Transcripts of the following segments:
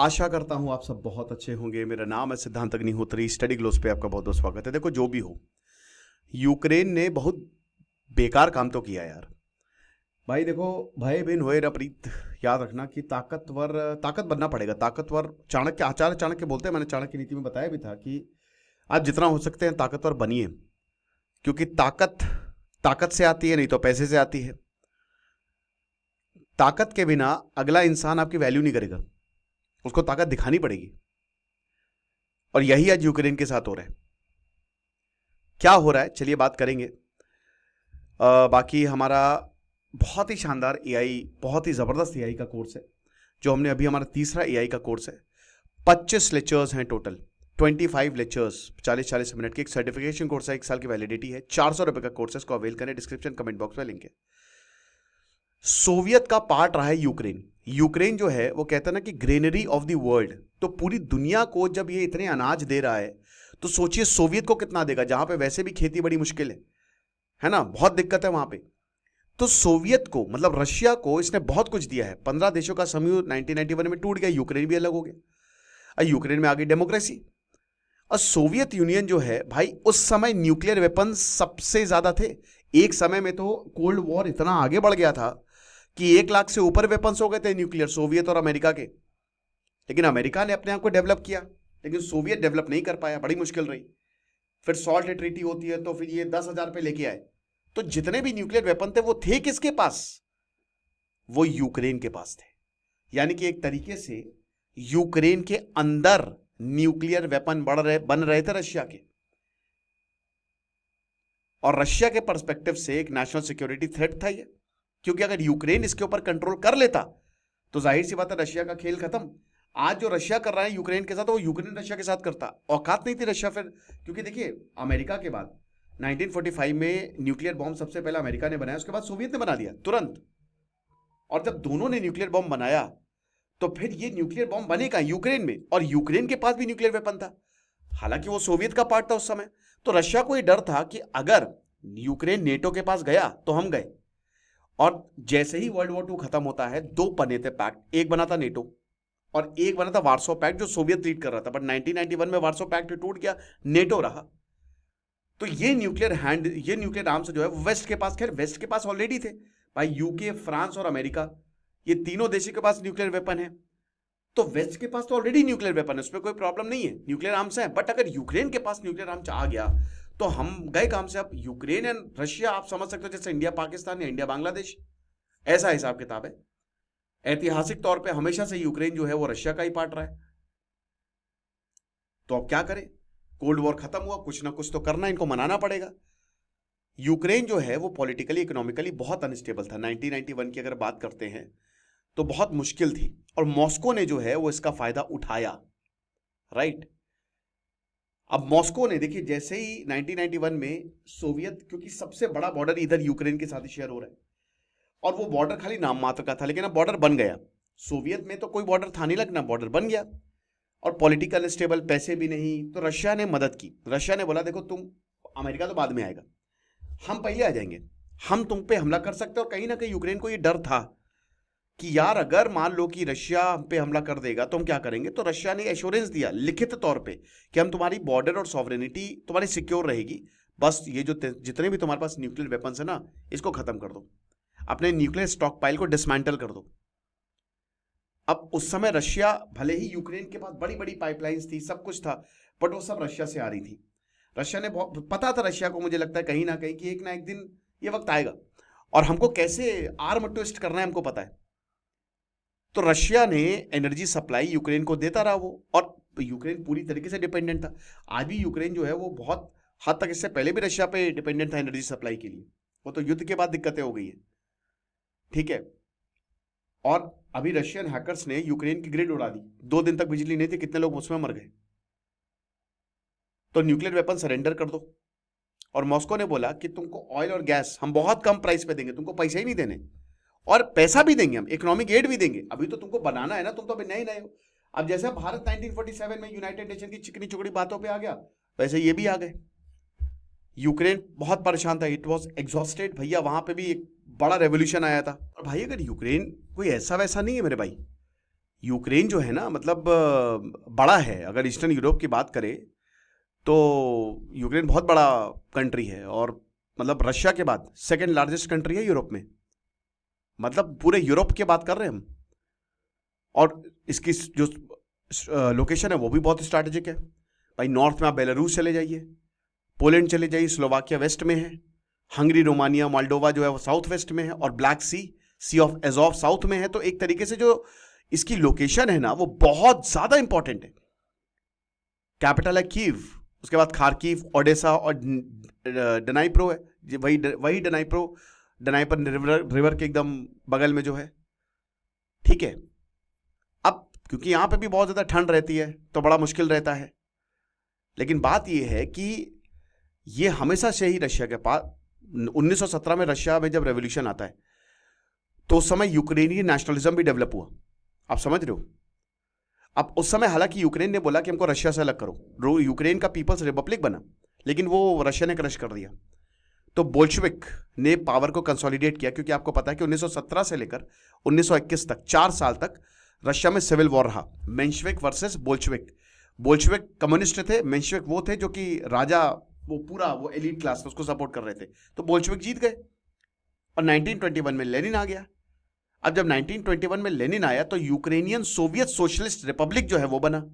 आशा करता हूं आप सब बहुत अच्छे होंगे। मेरा नाम है सिद्धांत अग्निहोत्री। स्टडी ग्लोस पे आपका बहुत बहुत स्वागत है। देखो, जो भी हो, यूक्रेन ने बहुत बेकार काम तो किया यार। भाई देखो, भय बिन होए रपरीत। याद रखना कि ताकत बनना पड़ेगा। ताकतवर चाणक्य, आचार्य चाणक्य बोलते हैं, मैंने चाणक्य नीति में बताया भी था कि आप जितना हो सकते हैं ताकतवर बनिए, क्योंकि ताकत ताकत से आती है, नहीं तो पैसे से आती है। ताकत के बिना अगला इंसान आपकी वैल्यू नहीं करेगा, उसको ताकत दिखानी पड़ेगी। और यही आज यूक्रेन के साथ हो रहा है। क्या हो रहा है चलिए बात करेंगे। बाकी हमारा बहुत ही शानदार एआई, बहुत ही ज़बरदस्त एआई का कोर्स है जो हमने अभी, हमारा तीसरा एआई का कोर्स है। 25 लेक्चर्स हैं टोटल, 25 लेक्चर्स, 40-40 मिनट की। एक सर्टिफिकेशन कोर्स है, 1 साल की वैलिडिटी है, 400 रुपये का कोर्स है। इसको अवेल करें, डिस्क्रिप्शन कमेंट बॉक्स में लिंक है। सोवियत का पार्ट रहा है यूक्रेन। यूक्रेन जो है वो कहता है ना कि ग्रेनरी ऑफ द वर्ल्ड। तो पूरी दुनिया को जब ये इतने अनाज दे रहा है तो सोचिए सोवियत को कितना देगा, जहां पे वैसे भी खेती बड़ी मुश्किल है ना, बहुत दिक्कत है वहां पे। तो सोवियत को, मतलब रशिया को, इसने बहुत कुछ दिया है। 15 देशों का समूह 1991 में टूट गया, यूक्रेन भी अलग हो गया। और यूक्रेन में आ गई डेमोक्रेसी। और सोवियत यूनियन जो है भाई, उस समय न्यूक्लियर वेपन सबसे ज्यादा थे। एक समय में तो कोल्ड वॉर इतना आगे बढ़ गया था कि 1 लाख से ऊपर वेपन्स हो गए थे न्यूक्लियर, सोवियत और अमेरिका के। लेकिन अमेरिका ने अपने आप को डेवलप किया, लेकिन सोवियत डेवलप नहीं कर पाया, बड़ी मुश्किल रही। फिर सॉल्ट ट्रीटी होती है तो फिर ये 10,000 पे लेके आए। तो जितने भी न्यूक्लियर वेपन थे वो थे किसके पास? वो यूक्रेन के पास थे। यानी कि एक तरीके से यूक्रेन के अंदर न्यूक्लियर वेपन बन रहे थे रशिया के। और रशिया के पर्सपेक्टिव से एक नेशनल सिक्योरिटी थ्रेट था ये, क्योंकि अगर यूक्रेन इसके ऊपर कंट्रोल कर लेता तो जाहिर सी बात है रशिया का खेल खत्म। आज जो रशिया कर रहा है यूक्रेन के साथ, वो यूक्रेन रशिया के साथ करता। औकात नहीं थी रशिया फिर, क्योंकि देखिए अमेरिका के बाद 1945 में न्यूक्लियर बॉम्ब सबसे पहले अमेरिका ने बनाया, उसके बाद सोवियत ने बना दिया तुरंत। और जब दोनों ने न्यूक्लियर बॉम्ब बनाया तो फिर ये न्यूक्लियर बॉम्ब बनेगा यूक्रेन में, और यूक्रेन के पास भी न्यूक्लियर वेपन था, हालांकि वो सोवियत का पार्ट था उस समय। तो रशिया को ये डर था कि अगर यूक्रेन नेटो के पास गया तो हम गए। और जैसे ही वर्ल्ड वॉर 2 खत्म होता है, 2 बने थे पैक्ट, एक बना था नेटो और एक बना था वार्सो पैक्ट, जो सोवियत लीड कर रहा था। बट 1991 में वार्सो पैक्ट टूट गया, नेटो रहा। तो ये न्यूक्लियर आर्म्स जो है वो वेस्ट के पास, खैर वेस्ट के पास ऑलरेडी थे भाई, यूके, फ्रांस और अमेरिका, ये तीनों देशों के पास न्यूक्लियर वेपन है। तो वेस्ट के पास तो ऑलरेडी न्यूक्लियर वेपन है, उसमें कोई प्रॉब्लम नहीं है, न्यूक्लियर आर्म्स है। बट अगर यूक्रेन के पास न्यूक्लियर आर्म्स आ गया तो हम गए काम से। अब यूक्रेन एंड रशिया आप समझ सकते हो जैसे इंडिया पाकिस्तान या इंडिया बांग्लादेश, ऐसा हिसाब किताब है। ऐतिहासिक तौर पे हमेशा से यूक्रेन जो है वो रशिया का ही पार्ट रहा है। तो अब क्या करें? कोल्ड वॉर खत्म हुआ, कुछ ना कुछ तो करना, इनको मनाना पड़ेगा। यूक्रेन जो है वो पॉलिटिकली, इकोनॉमिकली बहुत अनस्टेबल था। 1991 की अगर बात करते हैं तो बहुत मुश्किल थी, और मॉस्को ने जो है वो इसका फायदा उठाया, राइट। अब मॉस्को ने, देखिए जैसे ही 1991 में सोवियत, क्योंकि सबसे बड़ा बॉर्डर इधर यूक्रेन के साथ ही शेयर हो रहा है, और वो बॉर्डर खाली नाम मात्र का था, लेकिन अब बॉर्डर बन गया। सोवियत में तो कोई बॉर्डर था नहीं, लगना बॉर्डर बन गया। और पॉलिटिकल स्टेबल, पैसे भी नहीं, तो रशिया ने मदद की। रशिया ने बोला देखो तुम, अमेरिका तो बाद में आएगा, हम पहले आ जाएंगे, हम तुम पे हमला कर सकते हैं। और कहीं ना कहीं यूक्रेन को ये डर था कि यार अगर मान लो कि रशिया हम पे हमला कर देगा तो हम क्या करेंगे। तो रशिया ने एश्योरेंस दिया लिखित तौर पे कि हम तुम्हारी बॉर्डर और सॉवरेनिटी तुम्हारी सिक्योर रहेगी, बस ये जो जितने भी तुम्हारे पास न्यूक्लियर वेपन्स है ना, इसको खत्म कर दो, अपने न्यूक्लियर स्टॉक पाइल को डिसमेंटल कर दो। अब उस समय रशिया, भले ही यूक्रेन के पास बड़ी बड़ी पाइपलाइंस थी, सब कुछ था, बट वो सब रशिया से आ रही थी। रशिया ने बहुत पता था रशिया को, मुझे लगता है कहीं ना कहीं, कि एक ना एक दिन ये वक्त आएगा और हमको कैसे आर्म ट्विस्ट करना है हमको पता है। तो रशिया ने एनर्जी सप्लाई यूक्रेन को देता रहा वो, और यूक्रेन पूरी तरीके से डिपेंडेंट था। आज भी यूक्रेन जो है वो बहुत हद तक, इससे पहले भी रशिया पे डिपेंडेंट था एनर्जी सप्लाई के लिए, वो तो युद्ध के बाद दिक्कतें हो गई है, ठीक है। और अभी रशियन हैकर्स ने यूक्रेन की ग्रिड उड़ा दी, 2 दिन तक बिजली नहीं थी, कितने लोग उसमें मर गए। तो न्यूक्लियर वेपन सरेंडर कर दो। और मॉस्को ने बोला कि तुमको ऑयल और गैस हम बहुत कम प्राइस पे देंगे, तुमको पैसे ही नहीं देने, और पैसा भी देंगे, हम इकोनॉमिक एड भी देंगे। अभी तो तुमको बनाना है ना, तुम तो अभी नए नए हो। अब जैसे भारत 1947 में यूनाइटेड नेशन की चिकनी चुकड़ी बातों पे आ गया, वैसे ये भी आ गए। यूक्रेन बहुत परेशान था, इट वॉज एग्जॉस्टेड भैया, वहां पे भी एक बड़ा रेवोल्यूशन आया था। और भाई अगर यूक्रेन कोई ऐसा वैसा नहीं है मेरे भाई, यूक्रेन जो है ना, मतलब बड़ा है। अगर ईस्टर्न यूरोप की बात करें तो यूक्रेन बहुत बड़ा कंट्री है, और मतलब रशिया के बाद सेकंड लार्जेस्ट कंट्री है यूरोप में। मतलब पूरे यूरोप की बात कर रहे हैं हम। और इसकी जो लोकेशन है वो भी बहुत स्ट्रैटेजिक है भाई। नॉर्थ में आप बेलारूस चले जाइए, पोलैंड चले जाइए, स्लोवाकिया वेस्ट में है, हंगरी, रोमानिया, मोल्डोवा जो है वो साउथ वेस्ट में है, और Black Sea of Azov south में है। तो एक तरीके से जो इसकी लोकेशन है ना, वो बहुत ज्यादा इंपॉर्टेंट है। कैपिटल है कीव, उसके बाद खारकीव, ओडेसा और डनाइप्रो है। वही डनाइपर रिवर के एकदम बगल में जो है। ठीक है। अब क्योंकि यहां पे भी बहुत ज्यादा ठंड रहती है तो बड़ा मुश्किल रहता है। लेकिन बात यह है कि ये हमेशा से ही रशिया के पास, 1917 में रशिया में जब रेवोल्यूशन आता है तो उस समय यूक्रेनियन नेशनलिज्म भी डेवलप हुआ। आप समझ रहे हो? अब उस समय हालांकि यूक्रेन ने बोला कि हमको रशिया से अलग करो, यूक्रेन का पीपल्स रिपब्लिक बना, लेकिन वो रशिया ने क्रश कर दिया। तो बोल्शेविक ने पावर को कंसोलिडेट किया, क्योंकि आपको पता है कि 1917 से लेकर 1921 तक 4 साल तक रशिया में सिविल वॉर रहा, Menshevik versus Bolshevik. Bolshevik communist थे, मेंशेविक वो थे जो कि राजा, वो पूरा वो एलीट क्लास उसको सपोर्ट कर रहे थे। तो बोल्शेविक जीत गए और 1921 में लेनिन आ गया। अब जब 1921 में लेनिन आया तो यूक्रेनियन सोवियत सोशलिस्ट रिपब्लिक जो है वो बना,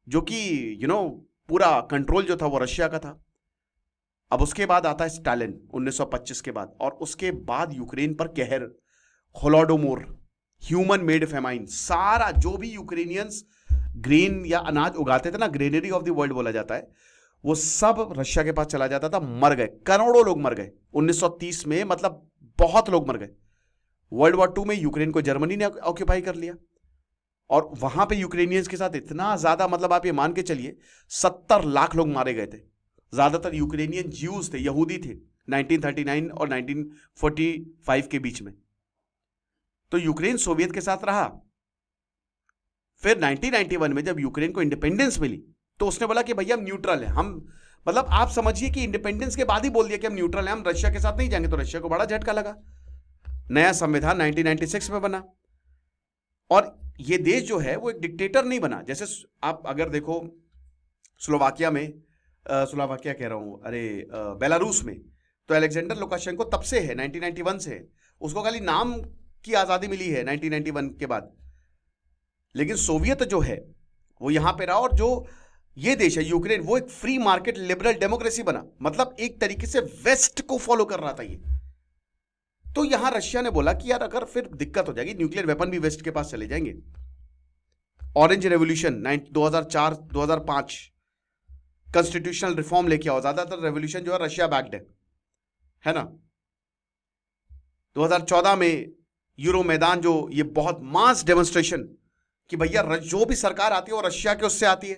जो कि पूरा कंट्रोल जो था वो रशिया का था। अब उसके बाद आता है स्टालिन 1925 के बाद, और उसके बाद यूक्रेन पर कहर, होलोडोमोर, ह्यूमन मेड फेमाइन। सारा जो भी यूक्रेनियंस ग्रेन या अनाज उगाते थे ना, ग्रेनरी ऑफ द वर्ल्ड बोला जाता है, वो सब रशिया के पास चला जाता था। मर गए, करोड़ों लोग मर गए 1930 में, मतलब बहुत लोग मर गए। वर्ल्ड वॉर 2 में यूक्रेन को जर्मनी ने ऑक्यूपाई कर लिया, और वहां पे यूक्रेनियंस के साथ इतना ज्यादा, मतलब आप ये मान के चलिए 70 लाख लोग मारे गए थे। ज्यादातर यूक्रेनियन ज्यूज थे, यहूदी थे, 1939 और 1945 के बीच में। तो यूक्रेन सोवियत के साथ रहा। फिर 1991 में जब यूक्रेन को इंडिपेंडेंस मिली तो उसने बोला कि भैया हम न्यूट्रल है। हम, मतलब आप समझिए कि इंडिपेंडेंस के बाद ही बोल दिया कि हम न्यूट्रल हैं, हम रशिया के साथ नहीं जाएंगे। तो रशिया को बड़ा झटका लगा। नया संविधान 1996 में बना, और ये देश जो है वो एक डिक्टेटर नहीं बना। जैसे आप अगर देखो स्लोवाकिया में, स्लोवाकिया कह रहा हूं, अरे बेलारूस में, तो अलेक्जेंडर लुकाशेंको तब से है, 1991 से है। उसको खाली नाम की आजादी मिली है 1991 के बाद। लेकिन सोवियत जो है वो यहां पे रहा, और जो ये देश है यूक्रेन, वो एक फ्री मार्केट लिबरल डेमोक्रेसी बना। मतलब एक तरीके से वेस्ट को फॉलो कर रहा था ये। तो यहां रशिया ने बोला कि यार अगर फिर दिक्कत हो जाएगी, न्यूक्लियर वेपन भी वेस्ट के पास चले जाएंगे। ऑरेंज रेवोल्यूशन 2004-2005 कॉन्स्टिट्यूशनल रिफॉर्म लेके आओ। ज्यादातर रेवोल्यूशन जो है रशिया बैक्ड है ना। 2014 में यूरो मैदान, जो ये बहुत मास डेमोन्स्ट्रेशन कि भैया जो भी सरकार आती है वो रशिया के उससे आती है,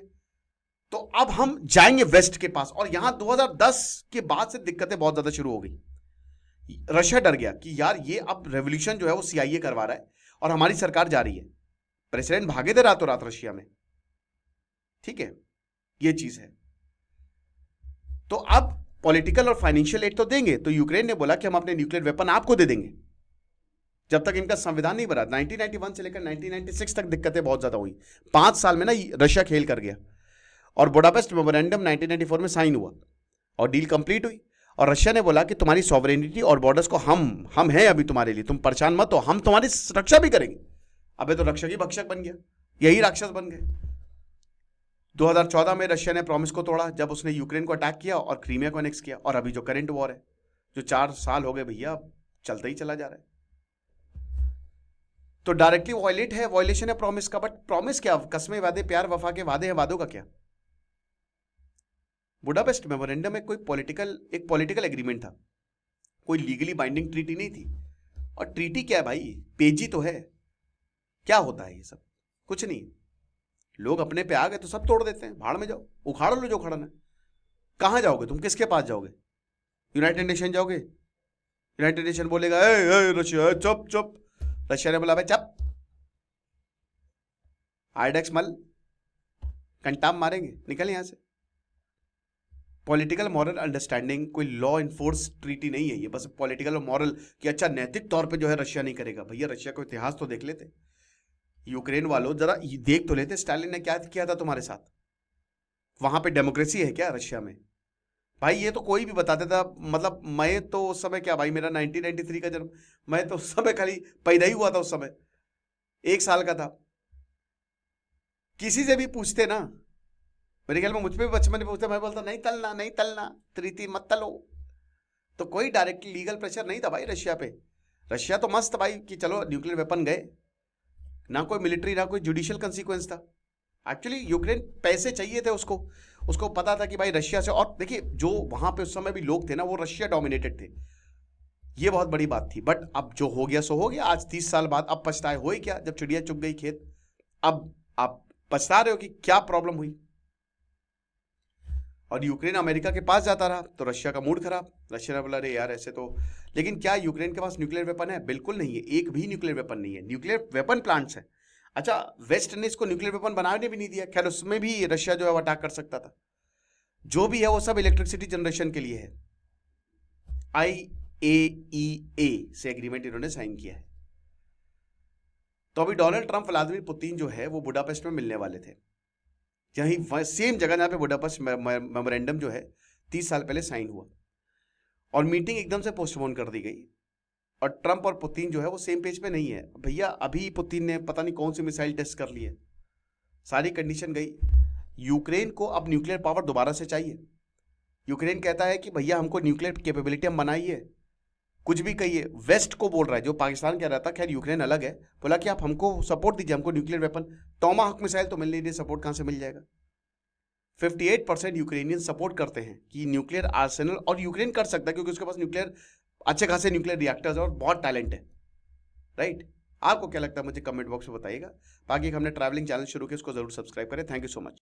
तो अब हम जाएंगे वेस्ट के पास। और यहां 2010 के बाद से दिक्कतें बहुत ज्यादा शुरू हो गई। रशिया डर गया कि यार ये अब रेवोल्यूशन जो है वो सीआईए करवा रहा है और हमारी सरकार जा रही है। प्रेसिडेंट भागे थे रातों रात रशिया में। ठीक है, ये चीज है। तो अब पॉलिटिकल और फाइनेंशियल एड तो देंगे, तो यूक्रेन ने बोला कि हम अपने न्यूक्लियर वेपन आपको दे देंगे जब तक इनका संविधान नहीं बना। 1991 से लेकर 1996 तक दिक्कतें बहुत ज्यादा हुई। 5 साल में ना रशिया खेल कर गया, और बुडापेस्ट मेमोरेंडम 1994 में साइन हुआ और डील कंप्लीट हुई। और रशिया ने बोला कि तुम्हारी सॉवरेनिटी और बॉर्डर्स को हम हैं अभी तुम्हारे लिए, तुम परेशान मत हो, हम तुम्हारी रक्षा भी करेंगे। अबे तो रक्षा की भक्षक बन गया, यही राक्षस बन गए। 2014 में रशिया ने प्रॉमिस को तोड़ा जब उसने यूक्रेन को अटैक किया और क्रीमिया को एनेक्स किया। और अभी जो करंट वॉर है, जो 4 साल हो गए भैया, चलता ही चला जा रहा है। तो डायरेक्टली वॉयलेशन है प्रॉमिस का। बट प्रॉमिस क्या? कस्में, वादे, प्यार वफा के वादे हैं, वादों का क्या? बुडापेस्ट मेमोरेंडम में एक पॉलिटिकल एग्रीमेंट था, कोई लीगली बाइंडिंग ट्रीटी नहीं थी। और ट्रीटी क्या है भाई, पेजी तो है। क्या होता है ये सब? कुछ नहीं। लोग अपने पे आ गए तो सब तोड़ देते हैं, भाड़ में जाओ, उखाड़ लो जो उखाड़ना है। कहां जाओगे तुम? किसके पास जाओगे? यूनाइटेड नेशन जाओगे? यूनाइटेड नेशन बोलेगा ए रशिया चुप चुप। रशिया ने बोला भाई चुप, आइडेक्स मल, कंटाम मारेंगे, निकल यहां से। पॉलिटिकल मॉरल अंडरस्टैंडिंग कोई लॉ इन्फोर्स ट्रीटी नहीं है ये, बस पॉलिटिकल और मॉरल कि अच्छा नैतिक तौर पे जो है रशिया नहीं करेगा। भैया रशिया को इतिहास तो देख लेते। यूक्रेन वालों जरा देख तो लेते स्टालिन ने क्या किया था तुम्हारे साथ। वहां पे डेमोक्रेसी है क्या रशिया में? भाई ये तो कोई भी बता देता। मतलब मैं तो उस समय क्या भाई, मेरा 1993 का जन्म, मैं तो उस समय खाली पैदा ही हुआ था, उस समय 1 साल का था। किसी से भी पूछते ना, मेरे ख्याल में मुझ पे भी बचपन में पूछते, मैं बोलता नहीं तलना नहीं तलना, प्रीति मत तलो। तो कोई डायरेक्ट लीगल प्रेशर नहीं था भाई रशिया पे। रशिया तो मस्त भाई कि चलो न्यूक्लियर वेपन गए, ना कोई मिलिट्री ना कोई जुडिशियल कंसीक्वेंस था। एक्चुअली यूक्रेन पैसे चाहिए थे उसको, उसको पता था कि भाई रशिया से, और देखिए जो वहां पे उस समय भी लोग थे ना वो रशिया डोमिनेटेड थे, ये बहुत बड़ी बात थी। बट अब जो हो गया सो हो गया। आज 30 साल बाद अब पछताए हो ही क्या, जब चिड़िया चुग गई खेत। अब आप पछता रहे हो कि क्या प्रॉब्लम हुई। और यूक्रेन अमेरिका के पास जाता रहा तो रशिया का मूड खराब। रशिया ने बोला अरे यार ऐसे तो, लेकिन क्या यूक्रेन के पास न्यूक्लियर वेपन है? बिल्कुल नहीं है, एक भी न्यूक्लियर वेपन नहीं है। न्यूक्लियर वेपन प्लांट्स है। अच्छा, वेस्ट ने इसको न्यूक्लियर वेपन बनाने भी नहीं दिया, खैर उसमें भी रशिया जो है वो अटैक कर सकता था। जो भी है वो सब इलेक्ट्रिसिटी जनरेशन के लिए है। IAEA से एग्रीमेंट इन्होंने साइन किया है। तो अभी डोनाल्ड ट्रंप व्लादिमीर पुतिन जो है वो बुडापेस्ट में मिलने वाले थे, यही सेम जगह जहां पे बुडापेस्ट मेमोरेंडम जो है 30 साल पहले साइन हुआ। और मीटिंग एकदम से पोस्टपोन कर दी गई। और ट्रंप और पुतिन जो है वो सेम पेज पे नहीं है भैया। अभी पुतिन ने पता नहीं कौन सी मिसाइल टेस्ट कर ली है, सारी कंडीशन गई। यूक्रेन को अब न्यूक्लियर पावर दोबारा से चाहिए। यूक्रेन कहता है कि भैया हमको न्यूक्लियर कैपेबिलिटी हम बनाइए, कुछ भी कहिए। वेस्ट को बोल रहा है, जो पाकिस्तान कह रहा था, खैर यूक्रेन अलग है, बोला कि आप हमको सपोर्ट दीजिए, हमको न्यूक्लियर वेपन, टोमाहॉक मिसाइल तो मिल नहीं रही, सपोर्ट कहां से मिल जाएगा। 58% यूक्रेनियन सपोर्ट करते हैं कि न्यूक्लियर आर्सेनल, और यूक्रेन कर सकता है क्योंकि उसके पास न्यूक्लियर, अच्छे खासे न्यूक्लियर रिएक्टर्स और बहुत टैलेंट है, राइट। आपको क्या लगता है मुझे कमेंट बॉक्स में बताइएगा। बाकी हमने ट्रैवलिंग चैनल शुरू किया, उसको जरूर सब्सक्राइब करें। Thank you so much.